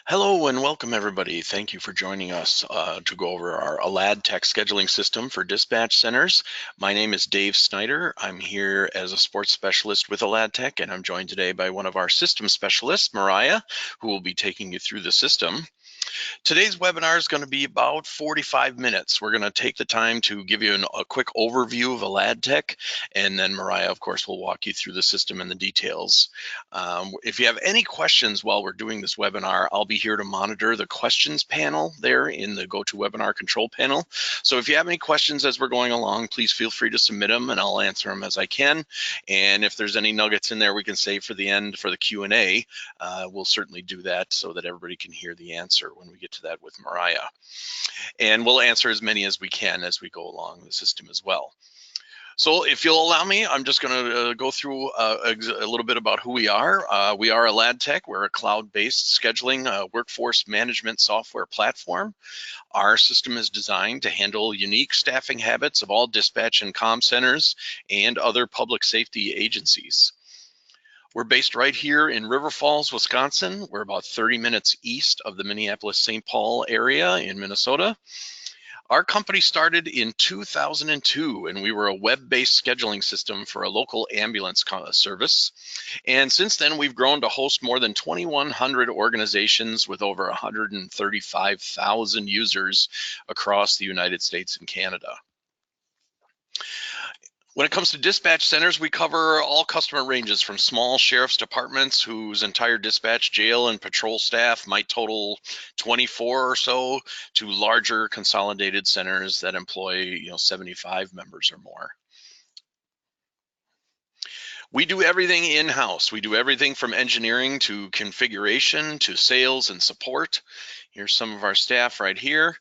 Hello and welcome everybody. Thank you for joining us to go over our Aladtec scheduling system for dispatch centers. My name is Dave Snyder. I'm here as a sports specialist with Aladtec, and I'm joined today by one of our system specialists, Mariah, who will be taking you through the system. Today's webinar is going to be about 45 minutes. We're going to take the time to give you a quick overview of Aladtec, and then Mariah, of course, will walk you through the system and the details. If you have any questions while we're doing this webinar, I'll be here to monitor the questions panel there in the GoToWebinar control panel. So if you have any questions as we're going along, please feel free to submit them and I'll answer them as I can. And if there's any nuggets in there we can save for the end for the Q&A, we'll certainly do that so that everybody can hear the answer when we get to that with Mariah. And we'll answer as many as we can as we go along the system as well. So if you'll allow me, I'm just going to go through a little bit about who we are. We are Aladtec. We're a cloud-based scheduling workforce management software platform. Our system is designed to handle unique staffing habits of all dispatch and comm centers and other public safety agencies. We're based right here in River Falls, Wisconsin. We're about 30 minutes east of the Minneapolis-St. Paul area in Minnesota. Our company started in 2002, and we were a web-based scheduling system for a local ambulance service. And since then, we've grown to host more than 2,100 organizations with over 135,000 users across the United States and Canada. When it comes to dispatch centers, we cover all customer ranges from small sheriff's departments whose entire dispatch, jail, and patrol staff might total 24 or so to larger consolidated centers that employ 75 members or more. We do everything in-house. We do everything from engineering to configuration to sales and support. Here's some of our staff right here.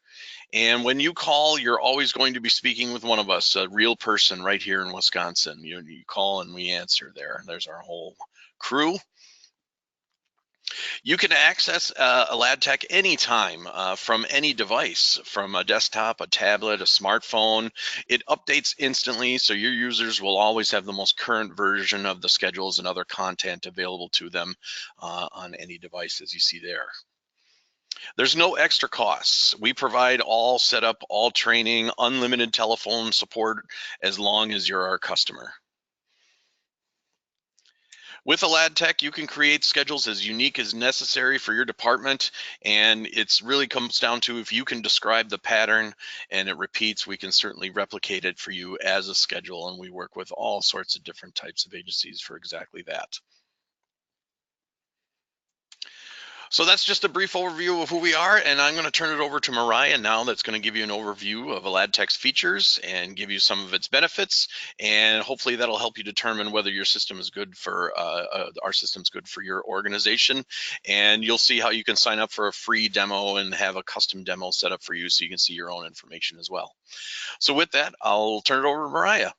And when you call, you're always going to be speaking with one of us, a real person right here in Wisconsin. You call and we answer there. There's our whole crew. You can access Aladtec anytime from any device, from a desktop, a tablet, a smartphone. It updates instantly, so your users will always have the most current version of the schedules and other content available to them on any device, as you see there. There's no extra costs. We provide all setup, all training, unlimited telephone support as long as you're our customer. With Aladtec, you can create schedules as unique as necessary for your department, and it's really comes down to if you can describe the pattern and it repeats, we can certainly replicate it for you as a schedule, and we work with all sorts of different types of agencies for exactly that. So that's just a brief overview of who we are, and I'm going to turn it over to Mariah now. That's going to give you an overview of Aladtec's features and give you some of its benefits, and hopefully that'll help you determine whether your system is good for our system's good for your organization. And you'll see how you can sign up for a free demo and have a custom demo set up for you so you can see your own information as well. So with that, I'll turn it over to Mariah.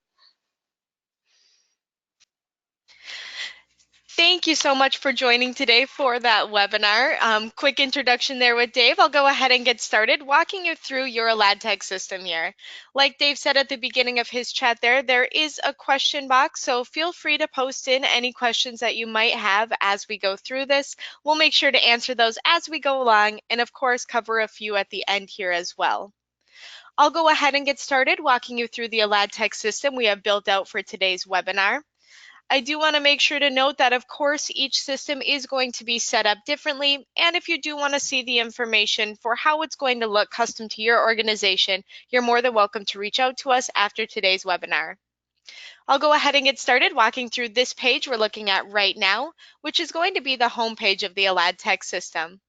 Thank you so much for joining today for that webinar. Quick introduction there with Dave. I'll go ahead and get started walking you through your Aladtec system here. Like Dave said at the beginning of his chat there is a question box, so feel free to post in any questions that you might have as we go through this. We'll make sure to answer those as we go along and of course cover a few at the end here as well. I'll go ahead and get started walking you through the Aladtec system we have built out for today's webinar. I do want to make sure to note that, of course, each system is going to be set up differently. And if you do want to see the information for how it's going to look custom to your organization, you're more than welcome to reach out to us after today's webinar. I'll go ahead and get started walking through this page we're looking at right now, which is going to be the home page of the Aladtec system.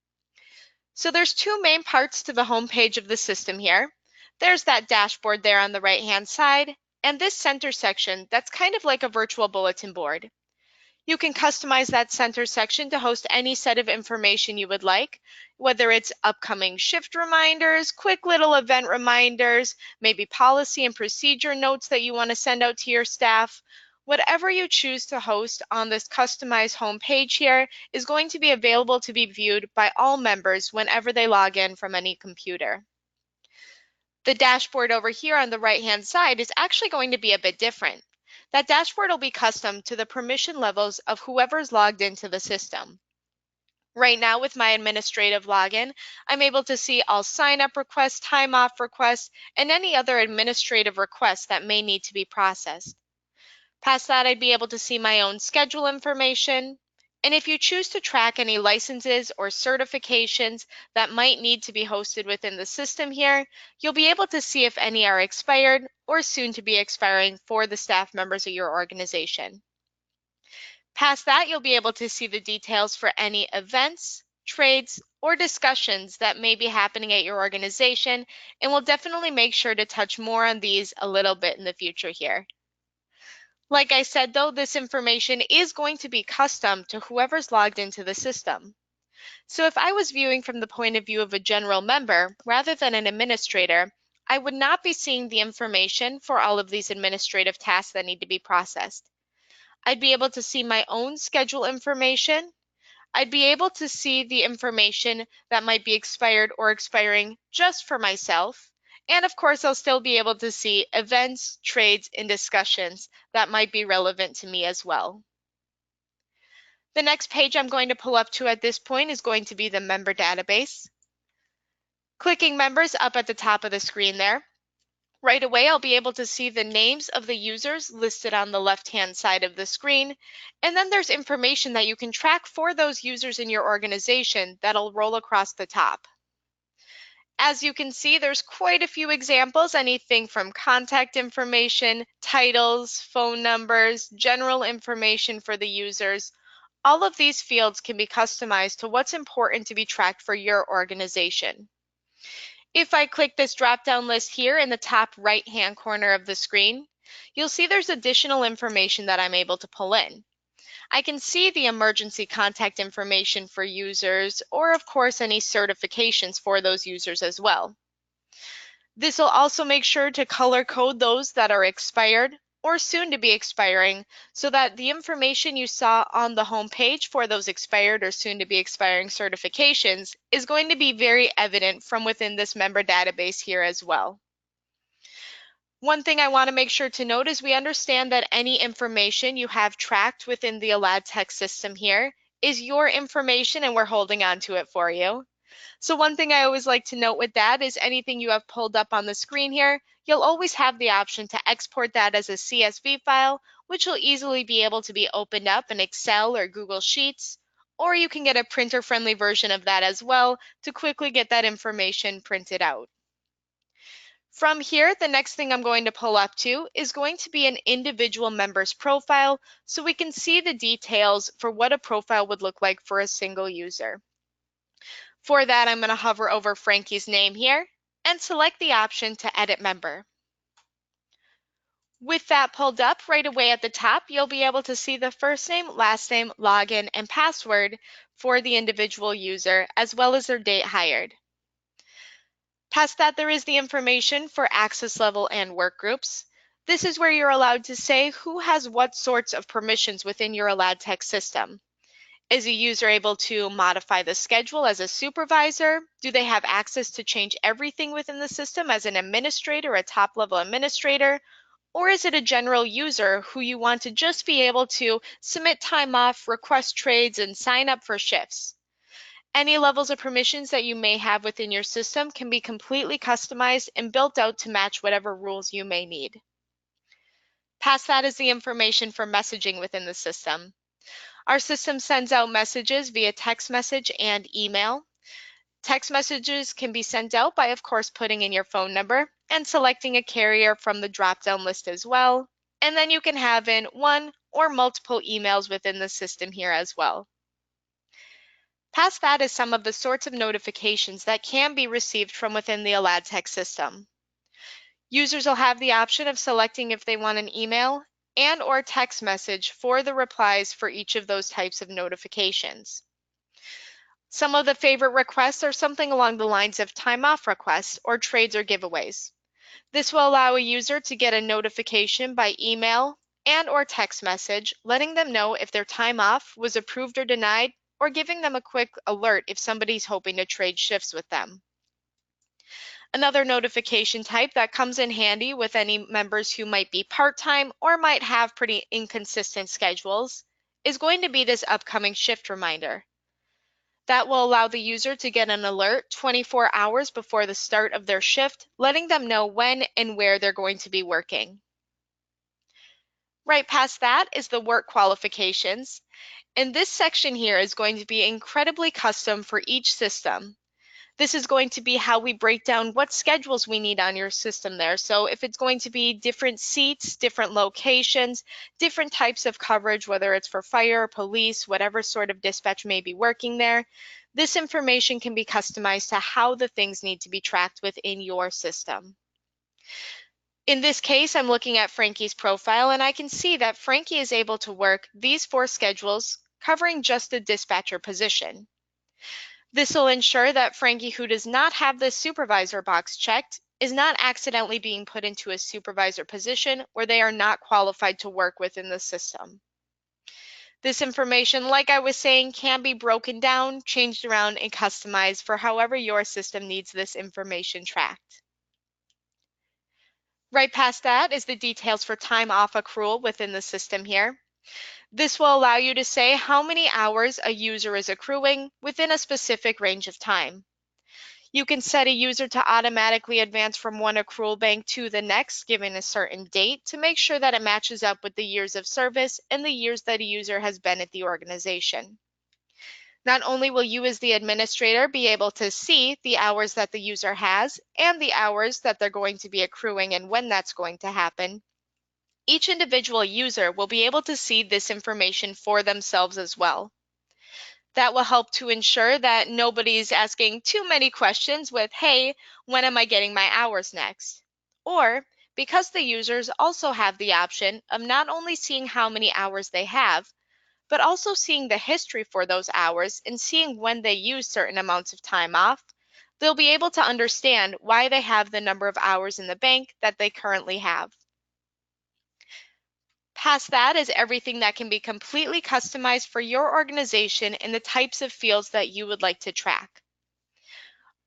So there's two main parts to the home page of the system here. There's that dashboard there on the right-hand side, and this center section that's kind of like a virtual bulletin board. You can customize that center section to host any set of information you would like, whether it's upcoming shift reminders, quick little event reminders, maybe policy and procedure notes that you want to send out to your staff. Whatever you choose to host on this customized home page here is going to be available to be viewed by all members whenever they log in from any computer. The dashboard over here on the right-hand side is actually going to be a bit different. That dashboard will be custom to the permission levels of whoever's logged into the system. Right now with my administrative login, I'm able to see all sign-up requests, time-off requests, and any other administrative requests that may need to be processed. Past that, I'd be able to see my own schedule information. And if you choose to track any licenses or certifications that might need to be hosted within the system here, you'll be able to see if any are expired or soon to be expiring for the staff members of your organization. Past that, you'll be able to see the details for any events, trades, or discussions that may be happening at your organization, and we'll definitely make sure to touch more on these a little bit in the future here. Like I said, though, this information is going to be custom to whoever's logged into the system. So if I was viewing from the point of view of a general member rather than an administrator, I would not be seeing the information for all of these administrative tasks that need to be processed. I'd be able to see my own schedule information. I'd be able to see the information that might be expired or expiring just for myself. And of course, I'll still be able to see events, trades, and discussions that might be relevant to me as well. The next page I'm going to pull up to at this point is going to be the member database. Clicking members up at the top of the screen there. Right away, I'll be able to see the names of the users listed on the left-hand side of the screen, and then there's information that you can track for those users in your organization that'll roll across the top. As you can see, there's quite a few examples, anything from contact information, titles, phone numbers, general information for the users. All of these fields can be customized to what's important to be tracked for your organization. If I click this drop-down list here in the top right-hand corner of the screen, you'll see there's additional information that I'm able to pull in. I can see the emergency contact information for users, or of course any certifications for those users as well. This will also make sure to color code those that are expired or soon to be expiring so that the information you saw on the home page for those expired or soon to be expiring certifications is going to be very evident from within this member database here as well. One thing I want to make sure to note is we understand that any information you have tracked within the Aladtec system here is your information and we're holding on to it for you. So one thing I always like to note with that is anything you have pulled up on the screen here, you'll always have the option to export that as a CSV file, which will easily be able to be opened up in Excel or Google Sheets, or you can get a printer-friendly version of that as well to quickly get that information printed out. From here, the next thing I'm going to pull up to is going to be an individual member's profile so we can see the details for what a profile would look like for a single user. For that, I'm going to hover over Frankie's name here and select the option to edit member. With that pulled up right away at the top, you'll be able to see the first name, last name, login, and password for the individual user, as well as their date hired. Past that, there is the information for access level and work groups. This is where you're allowed to say who has what sorts of permissions within your Aladtec system. Is a user able to modify the schedule as a supervisor? Do they have access to change everything within the system as an administrator, a top-level administrator? Or is it a general user who you want to just be able to submit time off, request trades, and sign up for shifts? Any levels of permissions that you may have within your system can be completely customized and built out to match whatever rules you may need. Past that is the information for messaging within the system. Our system sends out messages via text message and email. Text messages can be sent out by, of course, putting in your phone number and selecting a carrier from the drop-down list as well. And then you can have in one or multiple emails within the system here as well. Past that is some of the sorts of notifications that can be received from within the Aladtec system. Users will have the option of selecting if they want an email and or text message for the replies for each of those types of notifications. Some of the favorite requests are something along the lines of time off requests or trades or giveaways. This will allow a user to get a notification by email and or text message letting them know if their time off was approved or denied, or giving them a quick alert if somebody's hoping to trade shifts with them. Another notification type that comes in handy with any members who might be part-time or might have pretty inconsistent schedules is going to be this upcoming shift reminder. That will allow the user to get an alert 24 hours before the start of their shift, letting them know when and where they're going to be working. Right past that is the work qualifications. And this section here is going to be incredibly custom for each system. This is going to be how we break down what schedules we need on your system there. So if it's going to be different seats, different locations, different types of coverage, whether it's for fire, police, whatever sort of dispatch may be working there, this information can be customized to how the things need to be tracked within your system. In this case, I'm looking at Frankie's profile, and I can see that Frankie is able to work these 4 schedules covering just the dispatcher position. This will ensure that Frankie, who does not have the supervisor box checked, is not accidentally being put into a supervisor position where they are not qualified to work within the system. This information, like I was saying, can be broken down, changed around, and customized for however your system needs this information tracked. Right past that is the details for time off accrual within the system here. This will allow you to say how many hours a user is accruing within a specific range of time. You can set a user to automatically advance from one accrual bank to the next given a certain date to make sure that it matches up with the years of service and the years that a user has been at the organization. Not only will you as the administrator be able to see the hours that the user has and the hours that they're going to be accruing and when that's going to happen, each individual user will be able to see this information for themselves as well. That will help to ensure that nobody's asking too many questions with, hey, when am I getting my hours next? Or because the users also have the option of not only seeing how many hours they have, but also seeing the history for those hours and seeing when they use certain amounts of time off, they'll be able to understand why they have the number of hours in the bank that they currently have. Past that is everything that can be completely customized for your organization and the types of fields that you would like to track.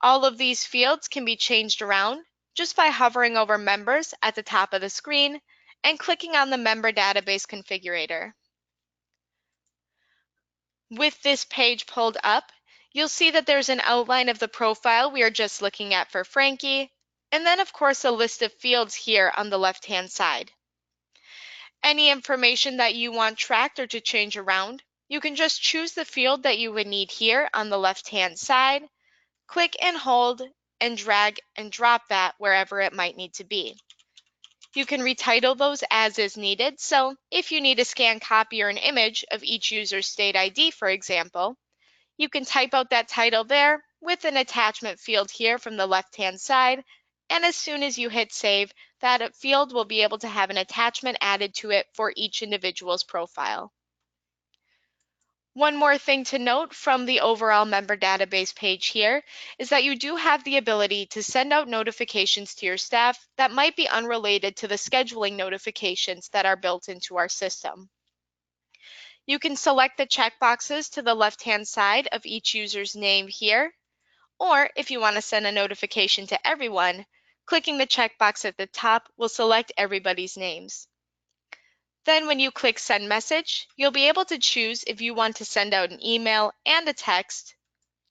All of these fields can be changed around just by hovering over members at the top of the screen and clicking on the member database configurator. With this page pulled up, you'll see that there's an outline of the profile we are just looking at for Frankie, and then of course a list of fields here on the left-hand side. Any information that you want tracked or to change around, you can just choose the field that you would need here on the left-hand side, click and hold, and drag and drop that wherever it might need to be. You can retitle those as is needed, so if you need a scanned copy or an image of each user's state ID, for example, you can type out that title there with an attachment field here from the left-hand side, and as soon as you hit save, that field will be able to have an attachment added to it for each individual's profile. One more thing to note from the overall member database page here is that you do have the ability to send out notifications to your staff that might be unrelated to the scheduling notifications that are built into our system. You can select the checkboxes to the left-hand side of each user's name here, or if you want to send a notification to everyone, clicking the checkbox at the top will select everybody's names. Then when you click Send Message, you'll be able to choose if you want to send out an email and a text,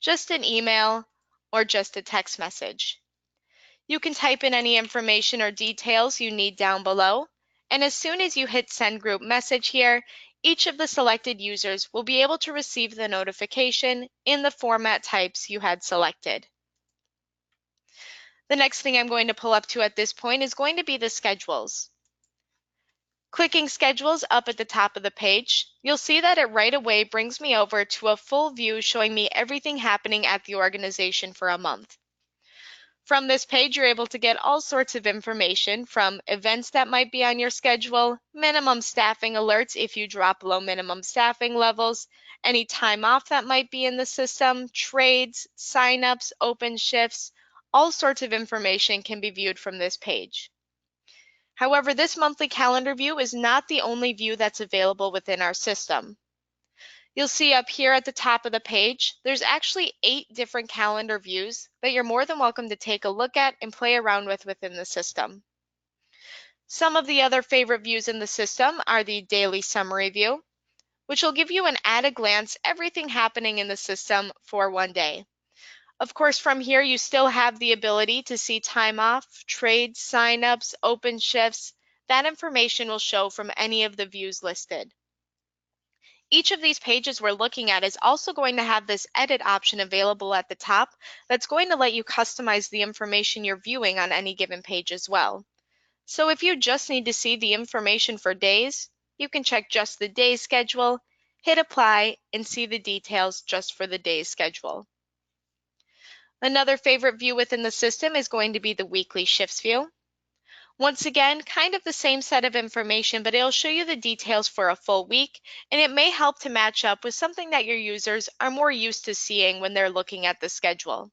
just an email, or just a text message. You can type in any information or details you need down below, and as soon as you hit Send Group Message here, each of the selected users will be able to receive the notification in the format types you had selected. The next thing I'm going to pull up to at this point is going to be the schedules. Clicking Schedules up at the top of the page, you'll see that it right away brings me over to a full view showing me everything happening at the organization for a month. From this page, you're able to get all sorts of information from events that might be on your schedule, minimum staffing alerts if you drop below minimum staffing levels, any time off that might be in the system, trades, signups, open shifts, all sorts of information can be viewed from this page. However, this monthly calendar view is not the only view that's available within our system. You'll see up here at the top of the page, there's actually 8 different calendar views that you're more than welcome to take a look at and play around with within the system. Some of the other favorite views in the system are the Daily Summary View, which will give you an at a glance everything happening in the system for one day. Of course, from here, you still have the ability to see time off, trades, signups, open shifts. That information will show from any of the views listed. Each of these pages we're looking at is also going to have this edit option available at the top that's going to let you customize the information you're viewing on any given page as well. So if you just need to see the information for days, you can check just the day's schedule, hit apply, and see the details just for the day's schedule. Another favorite view within the system is going to be the weekly shifts view. Once again, kind of the same set of information, but it'll show you the details for a full week, and it may help to match up with something that your users are more used to seeing when they're looking at the schedule.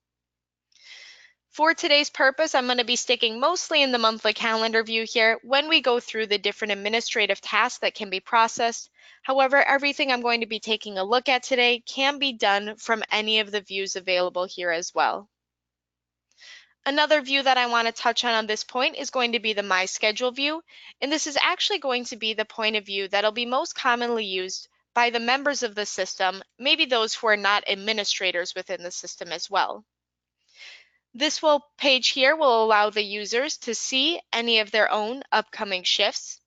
For today's purpose, I'm going to be sticking mostly in the monthly calendar view here when we go through the different administrative tasks that can be processed. However, everything I'm going to be taking a look at today can be done from any of the views available here as well. Another view that I want to touch on this point is going to be the My Schedule view, and this is actually going to be the point of view that'll be most commonly used by the members of the system, maybe those who are not administrators within the system as well. This page here will allow the users to see any of their own upcoming shifts.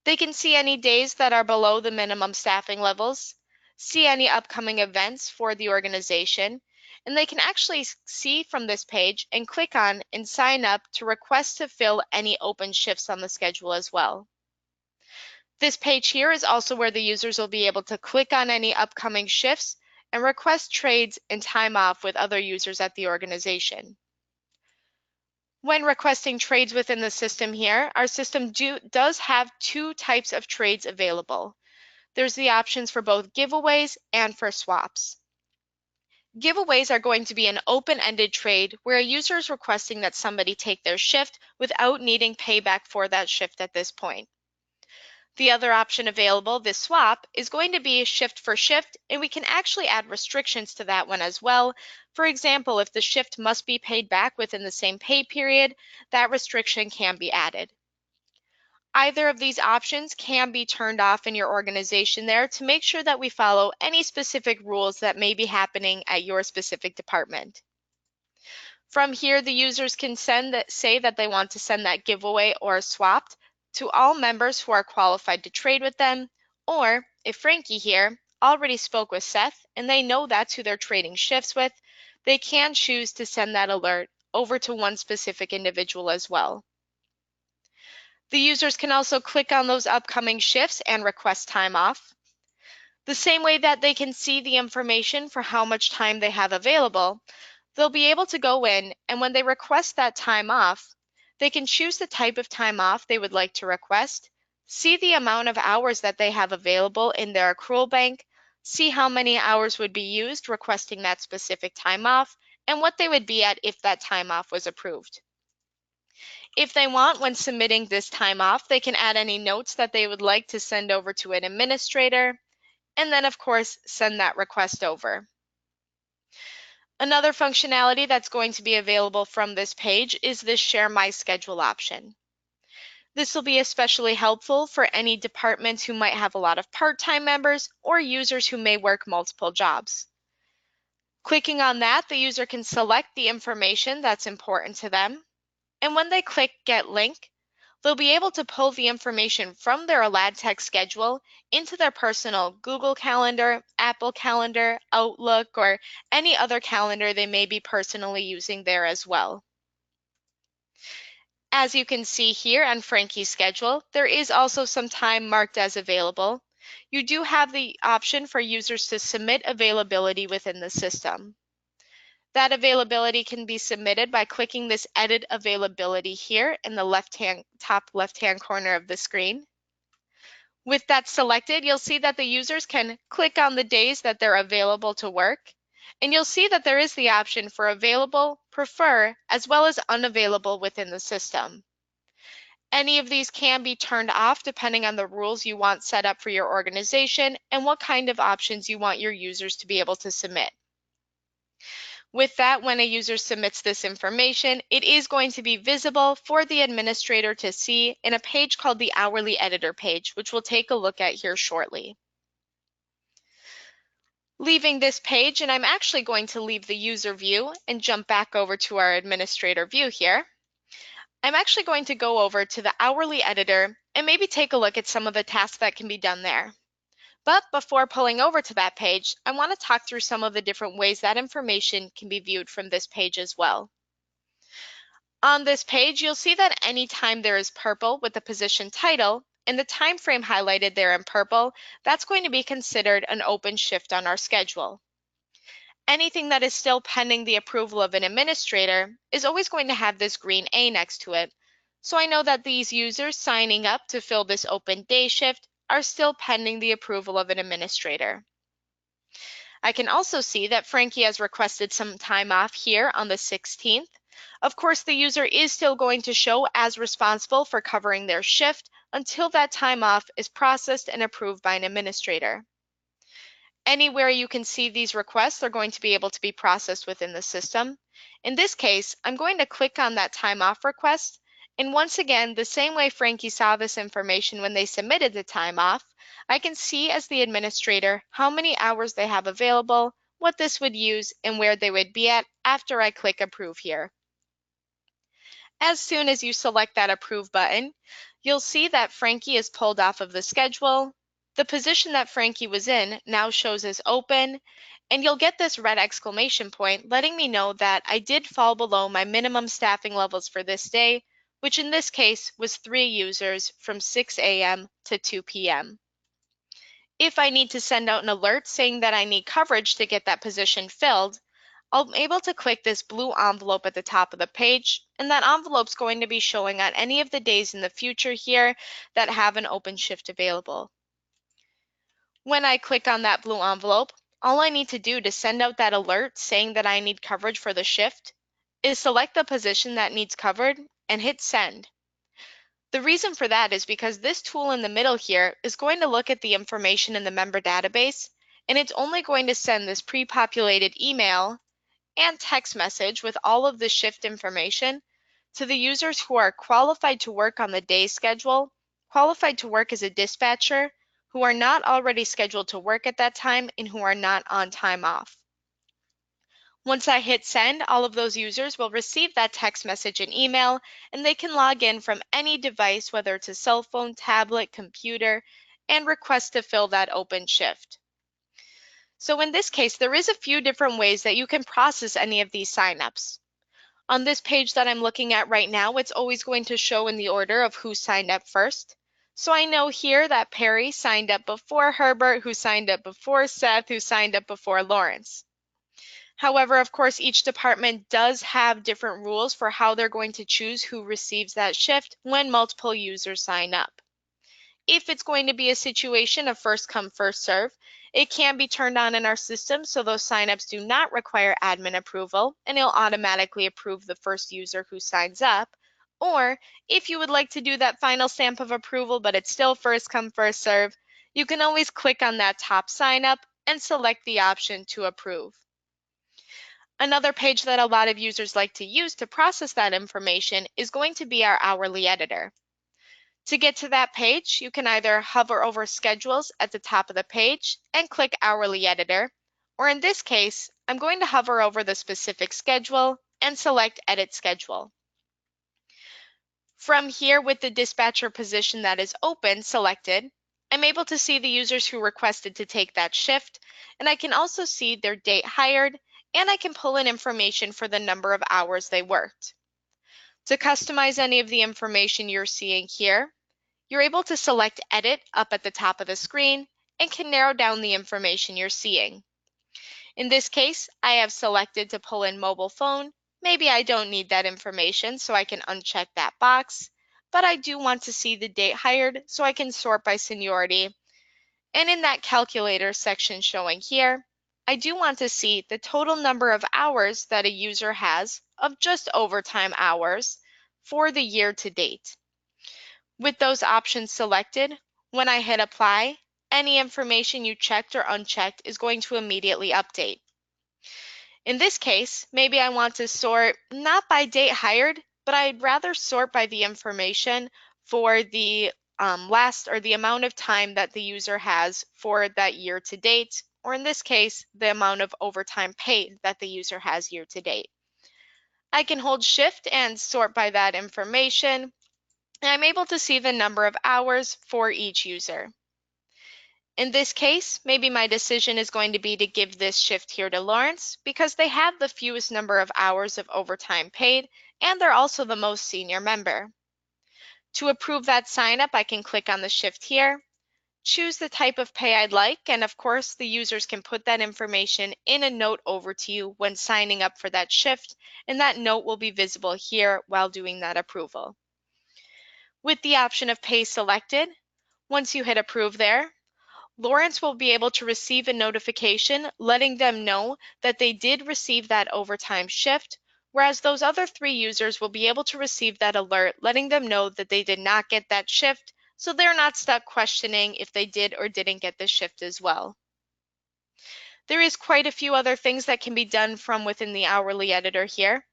They can see any days that are below the minimum staffing levels, see any upcoming events for the organization, and they can actually see from this page and click on and sign up to request to fill any open shifts on the schedule as well. This page here is also where the users will be able to click on any upcoming shifts and request trades and time off with other users at the organization. When requesting trades within the system here, our system does have two types of trades available. There's the options for both giveaways and for swaps. Giveaways are going to be an open-ended trade where a user is requesting that somebody take their shift without needing payback for that shift at this point. The other option available, this swap, is going to be shift for shift, and we can actually add restrictions to that one as well. For example, if the shift must be paid back within the same pay period, that restriction can be added. Either of these options can be turned off in your organization there to make sure that we follow any specific rules that may be happening at your specific department. From here, the users can say that they want to send that giveaway or swapped to all members who are qualified to trade with them, or if Frankie here already spoke with Seth and they know that's who they're trading shifts with, they can choose to send that alert over to one specific individual as well. The users can also click on those upcoming shifts and request time off. The same way that they can see the information for how much time they have available, they'll be able to go in, and when they request that time off, they can choose the type of time off they would like to request, see the amount of hours that they have available in their accrual bank, see how many hours would be used requesting that specific time off, and what they would be at if that time off was approved. If they want, when submitting this time off, they can add any notes that they would like to send over to an administrator, and then of course, send that request over. Another functionality that's going to be available from this page is this Share My Schedule option. This will be especially helpful for any departments who might have a lot of part-time members or users who may work multiple jobs. Clicking on that, the user can select the information that's important to them, and when they click Get Link, they'll be able to pull the information from their Aladtec schedule into their personal Google Calendar, Apple Calendar, Outlook, or any other calendar they may be personally using there as well. As you can see here on Frankie's schedule, there is also some time marked as available. You do have the option for users to submit availability within the system. That availability can be submitted by clicking this Edit Availability here in the top left-hand corner of the screen. With that selected, you'll see that the users can click on the days that they're available to work, and you'll see that there is the option for available, prefer, as well as unavailable within the system. Any of these can be turned off depending on the rules you want set up for your organization and what kind of options you want your users to be able to submit. With that, when a user submits this information, it is going to be visible for the administrator to see in a page called the Hourly Editor page, which we'll take a look at here shortly. Leaving this page, and I'm actually going to leave the user view and jump back over to our administrator view here. I'm actually going to go over to the hourly editor and maybe take a look at some of the tasks that can be done there. But before pulling over to that page, I want to talk through some of the different ways that information can be viewed from this page as well. On this page, you'll see that anytime there is purple with the position title and the time frame highlighted there in purple, that's going to be considered an open shift on our schedule. Anything that is still pending the approval of an administrator is always going to have this green A next to it. So I know that these users signing up to fill this open day shift are still pending the approval of an administrator. I can also see that Frankie has requested some time off here on the 16th. Of course, the user is still going to show as responsible for covering their shift until that time off is processed and approved by an administrator. Anywhere you can see these requests are going to be able to be processed within the system. In this case, I'm going to click on that time off request. And once again, the same way Frankie saw this information when they submitted the time off, I can see as the administrator how many hours they have available, what this would use, and where they would be at after I click approve here. As soon as you select that approve button, you'll see that Frankie is pulled off of the schedule. The position that Frankie was in now shows as open, and you'll get this red exclamation point letting me know that I did fall below my minimum staffing levels for this day, which in this case was 3 users from 6 a.m. to 2 p.m. If I need to send out an alert saying that I need coverage to get that position filled, I'm able to click this blue envelope at the top of the page, and that envelope's going to be showing on any of the days in the future here that have an open shift available. When I click on that blue envelope, all I need to do to send out that alert saying that I need coverage for the shift is select the position that needs covered and hit send. The reason for that is because this tool in the middle here is going to look at the information in the member database, and it's only going to send this pre-populated email and text message with all of the shift information to the users who are qualified to work on the day schedule, qualified to work as a dispatcher, who are not already scheduled to work at that time, and who are not on time off. Once I hit send, all of those users will receive that text message and email, and they can log in from any device, whether it's a cell phone, tablet, computer, and request to fill that open shift. So in this case, there is a few different ways that you can process any of these signups. On this page that I'm looking at right now, it's always going to show in the order of who signed up first. So I know here that Perry signed up before Herbert, who signed up before Seth, who signed up before Lawrence. However, of course, each department does have different rules for how they're going to choose who receives that shift when multiple users sign up. If it's going to be a situation of first come, first serve, it can be turned on in our system so those signups do not require admin approval, and it'll automatically approve the first user who signs up. Or if you would like to do that final stamp of approval but it's still first come, first serve, you can always click on that top sign up and select the option to approve. Another page that a lot of users like to use to process that information is going to be our hourly editor. To get to that page, you can either hover over schedules at the top of the page and click hourly editor, or in this case, I'm going to hover over the specific schedule and select edit schedule. From here, with the dispatcher position that is open selected, I'm able to see the users who requested to take that shift, and I can also see their date hired, and I can pull in information for the number of hours they worked. To customize any of the information you're seeing here, you're able to select Edit up at the top of the screen and can narrow down the information you're seeing. In this case, I have selected to pull in mobile phone. Maybe I don't need that information, so I can uncheck that box, but I do want to see the date hired, so I can sort by seniority. And in that calculator section showing here, I do want to see the total number of hours that a user has of just overtime hours for the year to date. With those options selected, when I hit apply, any information you checked or unchecked is going to immediately update. In this case, maybe I want to sort not by date hired, but I'd rather sort by the information for the last or the amount of time that the user has for that year to date, or in this case, the amount of overtime paid that the user has year to date. I can hold Shift and sort by that information, and I'm able to see the number of hours for each user. In this case, maybe my decision is going to be to give this shift here to Lawrence because they have the fewest number of hours of overtime paid, and they're also the most senior member. To approve that sign up, I can click on the shift here, choose the type of pay I'd like, and of course, the users can put that information in a note over to you when signing up for that shift, and that note will be visible here while doing that approval. With the option of pay selected, once you hit approve there, Lawrence will be able to receive a notification letting them know that they did receive that overtime shift, whereas those other 3 users will be able to receive that alert letting them know that they did not get that shift, so they're not stuck questioning if they did or didn't get the shift as well. There is quite a few other things that can be done from within the hourly editor here.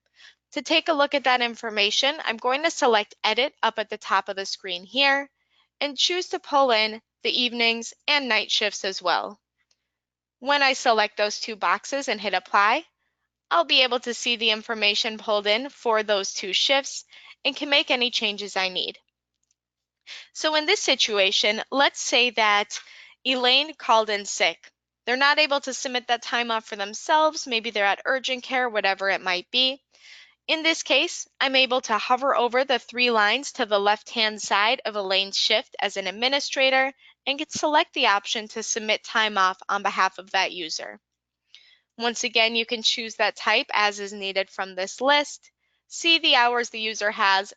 To take a look at that information, I'm going to select Edit up at the top of the screen here and choose to pull in the evenings and night shifts as well. When I select those 2 boxes and hit Apply, I'll be able to see the information pulled in for those 2 shifts and can make any changes I need. So in this situation, let's say that Elaine called in sick. They're not able to submit that time off for themselves, maybe they're at urgent care, whatever it might be. In this case, I'm able to hover over the 3 lines to the left-hand side of Elaine's shift as an administrator and can select the option to submit time off on behalf of that user. Once again, you can choose that type as is needed from this list, see the hours the user has,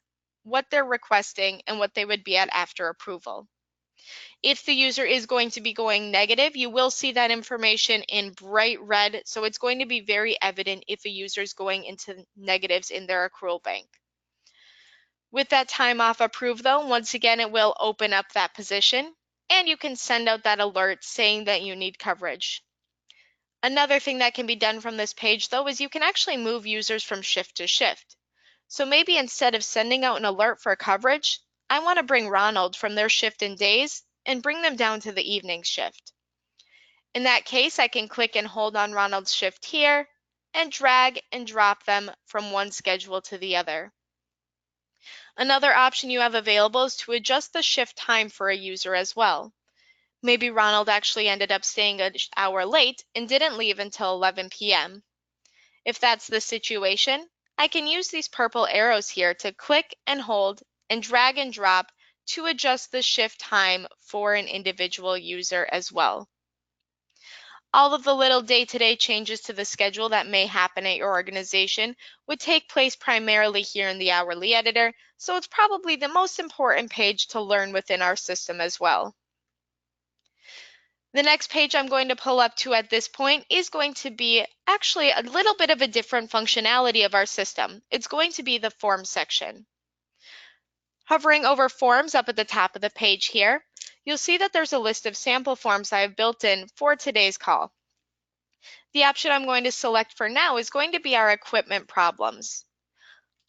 what they're requesting, and what they would be at after approval. If the user is going to be going negative, you will see that information in bright red, so it's going to be very evident if a user is going into negatives in their accrual bank. With that time off approved though, once again it will open up that position, and you can send out that alert saying that you need coverage. Another thing that can be done from this page though is you can actually move users from shift to shift. So maybe instead of sending out an alert for coverage, I want to bring Ronald from their shift in days and bring them down to the evening shift. In that case, I can click and hold on Ronald's shift here and drag and drop them from one schedule to the other. Another option you have available is to adjust the shift time for a user as well. Maybe Ronald actually ended up staying an hour late and didn't leave until 11 p.m. If that's the situation, I can use these purple arrows here to click and hold and drag and drop to adjust the shift time for an individual user as well. All of the little day-to-day changes to the schedule that may happen at your organization would take place primarily here in the hourly editor, so it's probably the most important page to learn within our system as well. The next page I'm going to pull up to at this point is going to be actually a little bit of a different functionality of our system. It's going to be the forms section. Hovering over forms up at the top of the page here, you'll see that there's a list of sample forms I have built in for today's call. The option I'm going to select for now is going to be our equipment problems.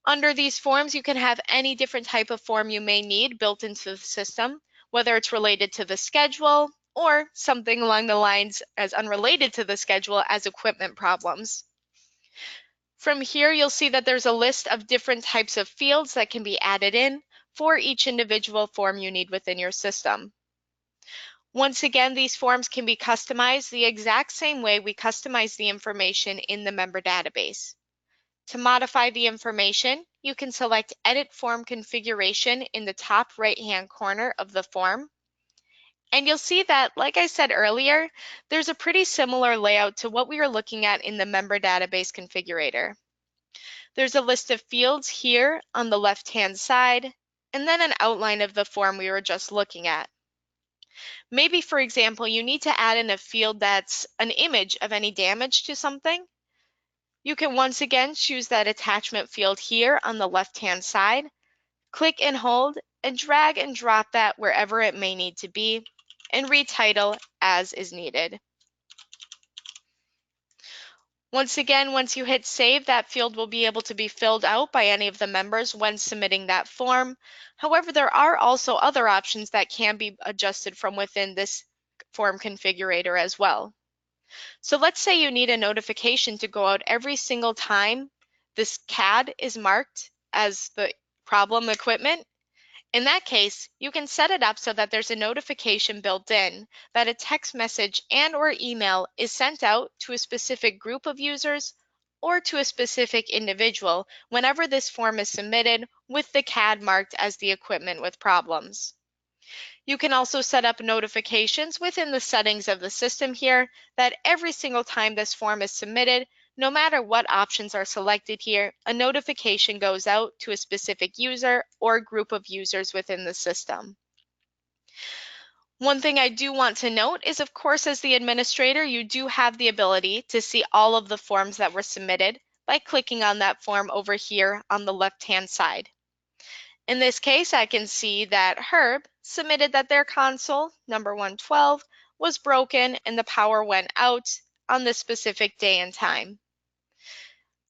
Under these forms, you can have any different type of form you may need built into the system, whether it's related to the schedule or something along the lines as unrelated to the schedule as equipment problems. From here, you'll see that there's a list of different types of fields that can be added in for each individual form you need within your system. Once again, these forms can be customized the exact same way we customize the information in the member database. To modify the information, you can select Edit Form Configuration in the top right-hand corner of the form. And you'll see that, like I said earlier, there's a pretty similar layout to what we were looking at in the member database configurator. There's a list of fields here on the left-hand side, and then an outline of the form we were just looking at. Maybe, for example, you need to add in a field that's an image of any damage to something. You can once again choose that attachment field here on the left-hand side, click and hold, and drag and drop that wherever it may need to be, and retitle as is needed. Once again, once you hit save, that field will be able to be filled out by any of the members when submitting that form. However, there are also other options that can be adjusted from within this form configurator as well. So let's say you need a notification to go out every single time this CAD is marked as the problem equipment. In that case, you can set it up so that there's a notification built in that a text message and/or email is sent out to a specific group of users or to a specific individual whenever this form is submitted with the CAD marked as the equipment with problems. You can also set up notifications within the settings of the system here that every single time this form is submitted, no matter what options are selected here, a notification goes out to a specific user or group of users within the system. One thing I do want to note is, of course, as the administrator, you do have the ability to see all of the forms that were submitted by clicking on that form over here on the left-hand side. In this case, I can see that Herb submitted that their console, number 112, was broken and the power went out on this specific day and time.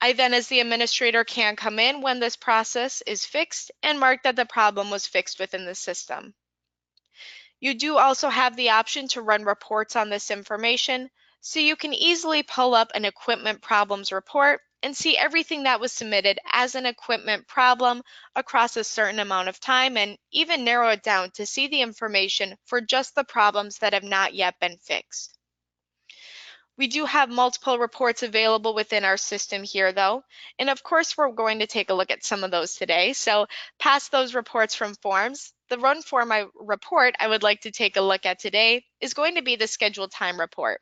I then, as the administrator, can come in when this process is fixed and mark that the problem was fixed within the system. You do also have the option to run reports on this information, so you can easily pull up an equipment problems report and see everything that was submitted as an equipment problem across a certain amount of time, and even narrow it down to see the information for just the problems that have not yet been fixed. We do have multiple reports available within our system here though, and of course we're going to take a look at some of those today. So past those reports from forms, the run form report I would like to take a look at today is going to be the scheduled time report.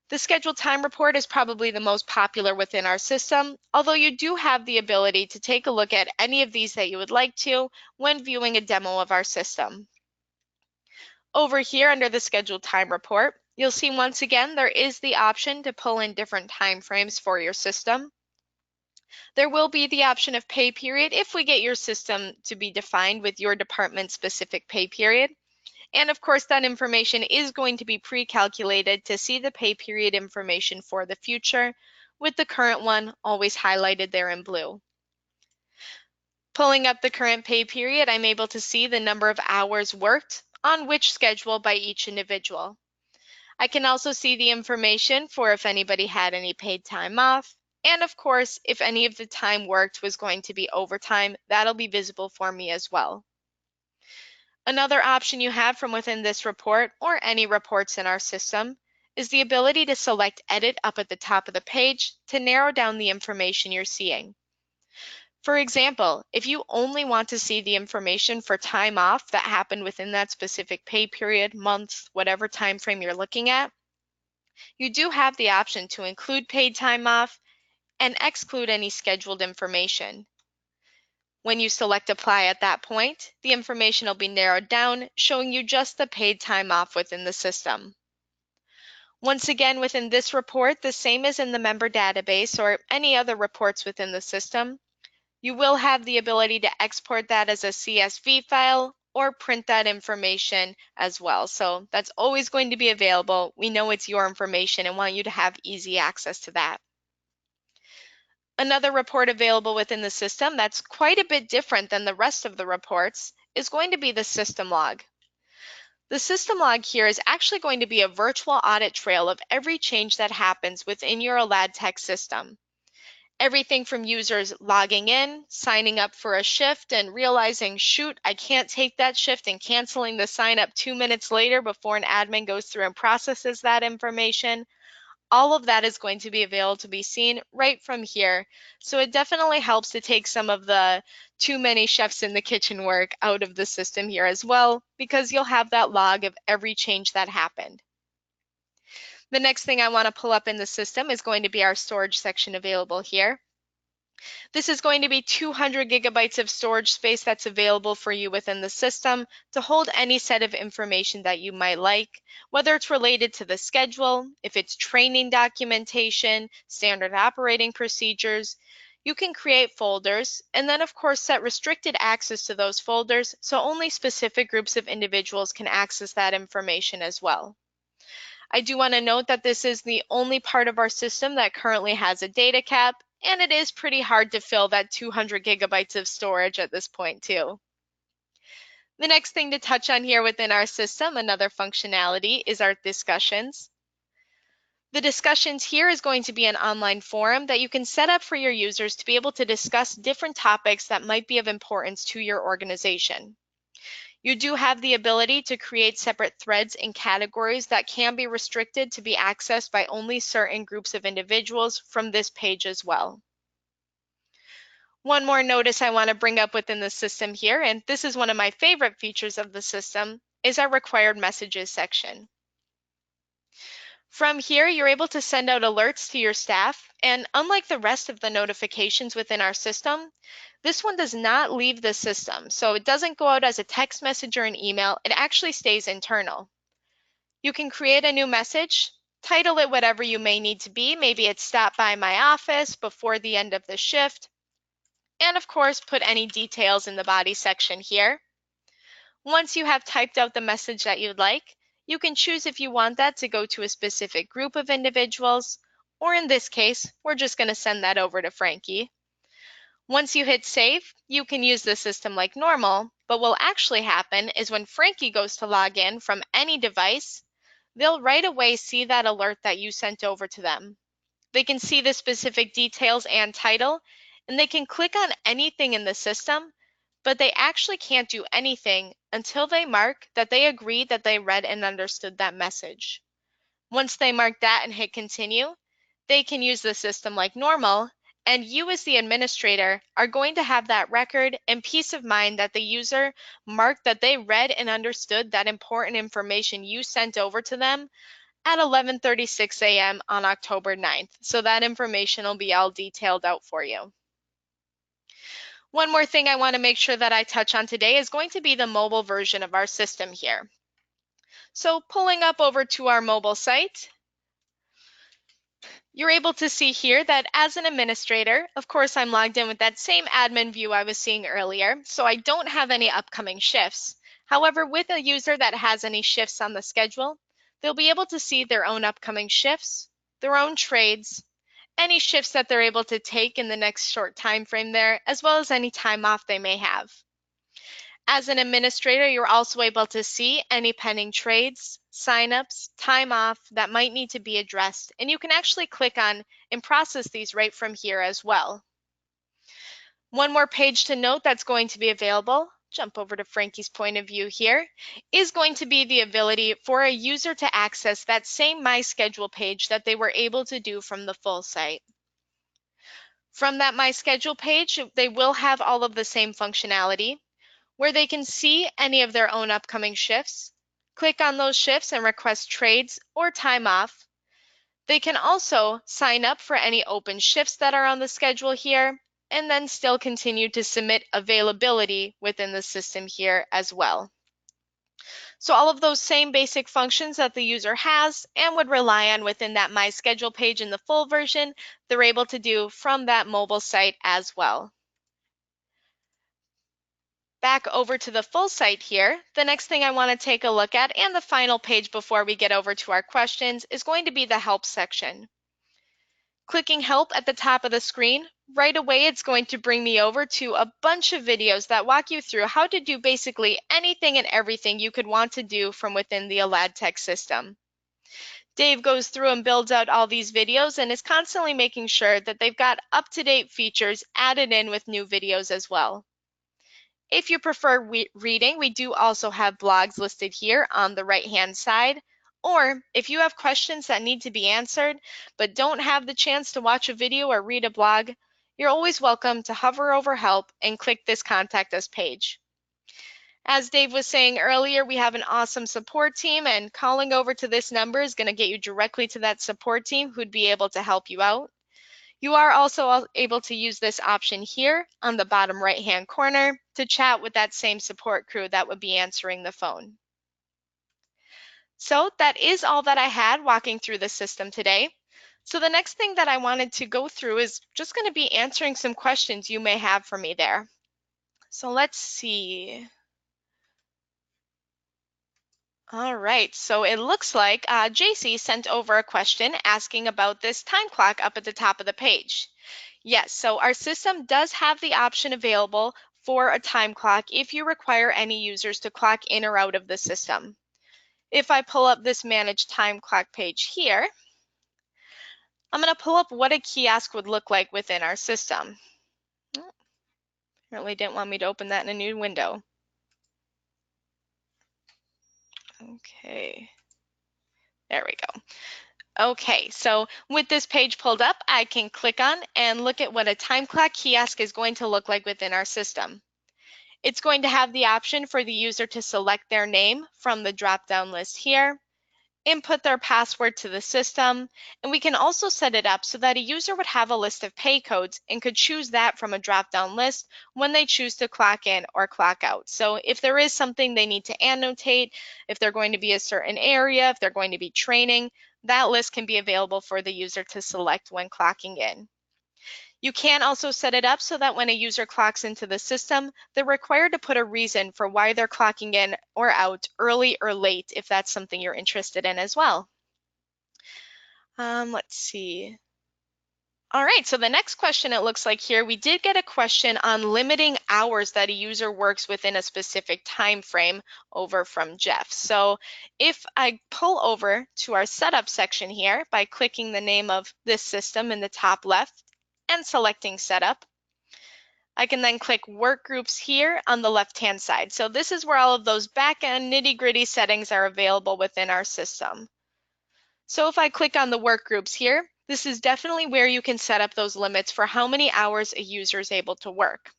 The scheduled time report is probably the most popular within our system, although you do have the ability to take a look at any of these that you would like to when viewing a demo of our system. Over here under the scheduled time report, you'll see once again there is the option to pull in different time frames for your system. There will be the option of pay period if we get your system to be defined with your department specific pay period. And of course, that information is going to be pre-calculated to see the pay period information for the future, with the current one always highlighted there in blue. Pulling up the current pay period, I'm able to see the number of hours worked on which schedule by each individual. I can also see the information for if anybody had any paid time off, and of course, if any of the time worked was going to be overtime, that'll be visible for me as well. Another option you have from within this report, or any reports in our system, is the ability to select Edit up at the top of the page to narrow down the information you're seeing. For example, if you only want to see the information for time off that happened within that specific pay period, month, whatever time frame you're looking at, you do have the option to include paid time off and exclude any scheduled information. When you select Apply at that point, the information will be narrowed down, showing you just the paid time off within the system. Once again, within this report, the same as in the member database or any other reports within the system, you will have the ability to export that as a CSV file or print that information as well. So that's always going to be available. We know it's your information and want you to have easy access to that. Another report available within the system that's quite a bit different than the rest of the reports is going to be the system log. The system log here is actually going to be a virtual audit trail of every change that happens within your Aladtec system. Everything from users logging in, signing up for a shift, and realizing, shoot, I can't take that shift, and canceling the sign up 2 minutes later before an admin goes through and processes that information. All of that is going to be available to be seen right from here. So it definitely helps to take some of the too many chefs in the kitchen work out of the system here as well, because you'll have that log of every change that happened. The next thing I want to pull up in the system is going to be our storage section available here. This is going to be 200 gigabytes of storage space that's available for you within the system to hold any set of information that you might like, whether it's related to the schedule, if it's training documentation, standard operating procedures. You can create folders and then of course set restricted access to those folders so only specific groups of individuals can access that information as well. I do want to note that this is the only part of our system that currently has a data cap, and it is pretty hard to fill that 200 gigabytes of storage at this point too. The next thing to touch on here within our system, another functionality, is our discussions. The discussions here is going to be an online forum that you can set up for your users to be able to discuss different topics that might be of importance to your organization. You do have the ability to create separate threads and categories that can be restricted to be accessed by only certain groups of individuals from this page as well. One more notice I want to bring up within the system here, and this is one of my favorite features of the system, is our required messages section. From here, you're able to send out alerts to your staff, and unlike the rest of the notifications within our system, this one does not leave the system, so it doesn't go out as a text message or an email, it actually stays internal. You can create a new message, title it whatever you may need to be, maybe it's stop by my office before the end of the shift, and of course put any details in the body section here. Once you have typed out the message that you'd like, you can choose if you want that to go to a specific group of individuals, or in this case, we're just going to send that over to Frankie. Once you hit save, you can use the system like normal, but what will actually happen is when Frankie goes to log in from any device, they'll right away see that alert that you sent over to them. They can see the specific details and title, and they can click on anything in the system, but they actually can't do anything until they mark that they agree that they read and understood that message. Once they mark that and hit continue, they can use the system like normal, and you as the administrator are going to have that record and peace of mind that the user marked that they read and understood that important information you sent over to them at 11:36 a.m. on October 9th. So that information will be all detailed out for you. One more thing I want to make sure that I touch on today is going to be the mobile version of our system here. So pulling up over to our mobile site, you're able to see here that as an administrator, of course, I'm logged in with that same admin view I was seeing earlier, so I don't have any upcoming shifts. However, with a user that has any shifts on the schedule, they'll be able to see their own upcoming shifts, their own trades, any shifts that they're able to take in the next short time frame there, as well as any time off they may have. As an administrator, you're also able to see any pending trades, signups, time off that might need to be addressed, and you can actually click on and process these right from here as well. One more page to note that's going to be available, jump over to Frankie's point of view here, is going to be the ability for a user to access that same My Schedule page that they were able to do from the full site. From that My Schedule page, they will have all of the same functionality, where they can see any of their own upcoming shifts, click on those shifts and request trades or time off. They can also sign up for any open shifts that are on the schedule here, and then still continue to submit availability within the system here as well. So all of those same basic functions that the user has and would rely on within that My Schedule page in the full version, they're able to do from that mobile site as well. Back over to the full site here, the next thing I want to take a look at, and the final page before we get over to our questions, is going to be the Help section. Clicking Help at the top of the screen, right away it's going to bring me over to a bunch of videos that walk you through how to do basically anything and everything you could want to do from within the Aladtec system. Dave goes through and builds out all these videos and is constantly making sure that they've got up-to-date features added in with new videos as well. If you prefer reading, we do also have blogs listed here on the right-hand side. Or if you have questions that need to be answered but don't have the chance to watch a video or read a blog, you're always welcome to hover over Help and click this Contact Us page. As Dave was saying earlier, we have an awesome support team, and calling over to this number is going to get you directly to that support team who'd be able to help you out. You are also able to use this option here on the bottom right-hand corner to chat with that same support crew that would be answering the phone. So that is all that I had walking through the system today. So the next thing that I wanted to go through is just going to be answering some questions you may have for me there. So let's see. All right, so it looks like JC sent over a question asking about this time clock up at the top of the page. Yes, so our system does have the option available for a time clock if you require any users to clock in or out of the system. If I pull up this Manage Time Clock page here, I'm going to pull up what a kiosk would look like within our system. Oh, apparently didn't want me to open that in a new window. Okay, there we go. Okay, so with this page pulled up, I can click on and look at what a time clock kiosk is going to look like within our system. It's going to have the option for the user to select their name from the drop-down list here, input their password to the system, and we can also set it up so that a user would have a list of pay codes and could choose that from a drop-down list when they choose to clock in or clock out. So if there is something they need to annotate, if they're going to be a certain area, if they're going to be training, that list can be available for the user to select when clocking in. You can also set it up so that when a user clocks into the system, they're required to put a reason for why they're clocking in or out early or late if that's something you're interested in as well. Let's see. All right, so the next question it looks like here, we did get a question on limiting hours that a user works within a specific time frame over from Jeff. So if I pull over to our setup section here by clicking the name of this system in the top left and selecting setup, I can then click work groups here on the left-hand side. So this is where all of those back-end nitty-gritty settings are available within our system. So if I click on the work groups here, this is definitely where you can set up those limits for how many hours a user is able to work.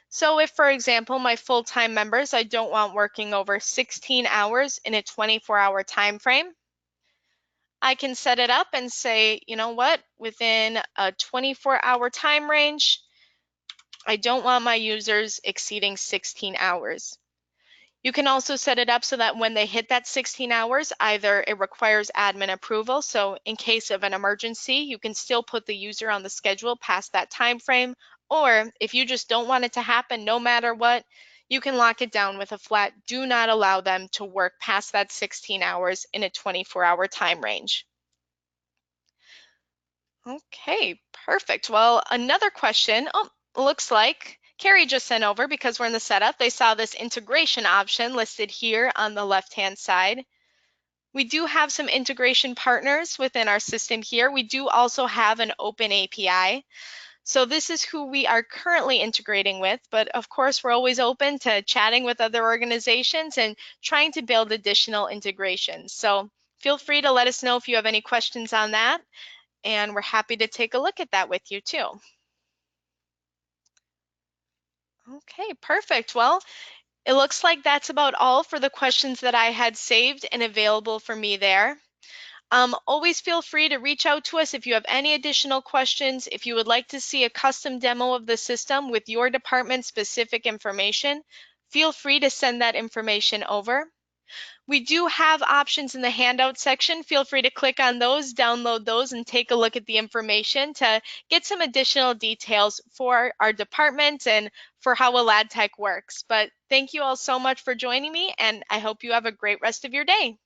So if, for example, my full-time members, I don't want working over 16 hours in a 24-hour time frame, I can set it up and say, you know what, within a 24-hour time range, I don't want my users exceeding 16 hours. You can also set it up so that when they hit that 16 hours, either it requires admin approval, so in case of an emergency, you can still put the user on the schedule past that time frame, or if you just don't want it to happen no matter what, you can lock it down with a flat do not allow them to work past that 16 hours in a 24-hour time range. Okay, perfect. Well, another question, looks like Carrie just sent over because we're in the setup. They saw this integration option listed here on the left-hand side. We do have some integration partners within our system here. We do also have an open API. So this is who we are currently integrating with, but of course we're always open to chatting with other organizations and trying to build additional integrations. So feel free to let us know if you have any questions on that, and we're happy to take a look at that with you too. Okay, perfect. Well, it looks like that's about all for the questions that I had saved and available for me there. Always feel free to reach out to us if you have any additional questions. If you would like to see a custom demo of the system with your department specific information, feel free to send that information over. We do have options in the handout section. Feel free to click on those, download those, and take a look at the information to get some additional details for our department and for how Aladtec works. But thank you all so much for joining me, and I hope you have a great rest of your day.